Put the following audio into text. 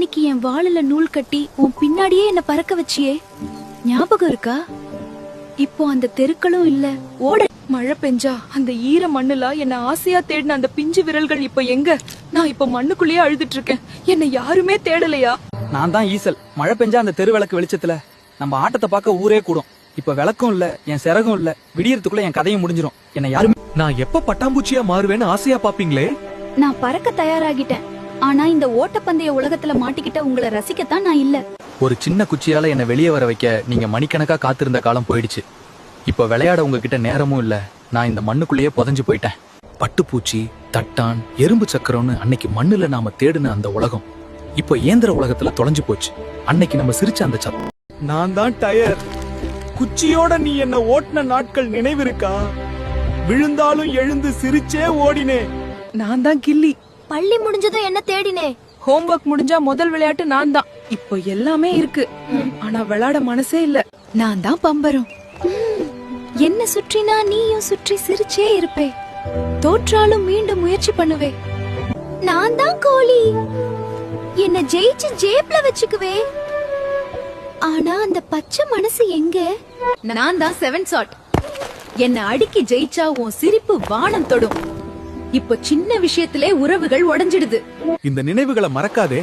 அன்னைக்கு என் வாளில நூல் கட்டி உன் பின்னாடியே என்ன பறக்க வச்சியே, ஞாபகம் இருக்கா? இப்போ அந்த தெருக்களும் இல்ல. ஓட மழை பெஞ்சா அந்த ஈர மண்ணுல என்ன ஆசையா தேடின அந்த பிஞ்சு விரல்கள் இப்ப எங்க? நான் இப்ப மண்ணுக்குள்ளேயே அழுதுட்டு இருக்கேன். என்ன யாருமே தேடலையா? நான் தான் ஈசல். மழை பெஞ்சா அந்த தெரு விளக்கு வெளிச்சத்துல நம்ம ஆட்டத்தை பார்க்க ஊரே கூடும். இப்ப விளக்கும் இல்ல, என் சிறகும் இல்ல. விடியறதுக்குள்ள என் கதையும் முடிஞ்சிரும். என்ன யாருமே. நான் எப்ப பட்டாம்பூச்சியா மாறுவேன்னு ஆசையா பாப்பீங்களே. நான் பறக்க தயாராகிட்டேன். ஆனா இந்த ஓட்டப்பந்தய உலகத்துல மாட்டிக்கிட்ட உங்களை ரசிக்கத்தான் நான் இல்ல. ஒரு சின்ன குச்சியால என்ன வெளியே வர வைக்க நீங்க மணிக்கணக்கா காத்திருந்த காலம் போயிடுச்சு. இப்ப விளையாட உங்ககிட்ட நேரமும் இல்ல. நான் இந்த மண்ணுக்குள்ளேயே புதைஞ்சு போயிட்டேன். பட்டுப்பூச்சி, தட்டான், எறும்பு சக்கரம்னு அன்னைக்கு மண்ணுல நாம தேடின அந்த உலகம் இப்போ இயந்திர உலகத்துல தொலைஞ்சு போச்சு. அன்னைக்கு நம்ம சிரிச்ச அந்த சத்தம். நான் தான் டயர். குச்சியோட நீ என்ன ஓட்டின நாட்கள் நினைவிருக்கா? விழுந்தாலும் எழுந்து சிரிச்சே ஓடினே. நான் தான் கில்லி. பள்ளி முடிஞ்சதும் என்ன தேடினே. ஹோம்வொர்க் முடிஞ்சா முதல் விளையாட்டு நான் தான். இப்போ எல்லாமே இருக்கு, ஆனா விளையாட மனசே இல்ல. நான் தான் பம்பரம். என்ன சுற்றினா நீயும் சுற்றி சிரிச்சே இருப்பே. தோற்றாலும் மீண்டும் முயற்சி பண்ணுவே. நான் தான் கோழி. என்ன ஜெயிச்சு ஜேப்ல வச்சுக்குவே. ஆனா அந்த பச்சை மனசு எங்க? நான் தான் 7 ஷாட். என்ன அடிக்கி ஜெயிச்சா உன் சிரிப்பு வானம் தொடும். இப்போ சின்ன விஷயத்திலே உறவுகள் உடைஞ்சிடுது. இந்த நினைவுகளை மறக்காதே.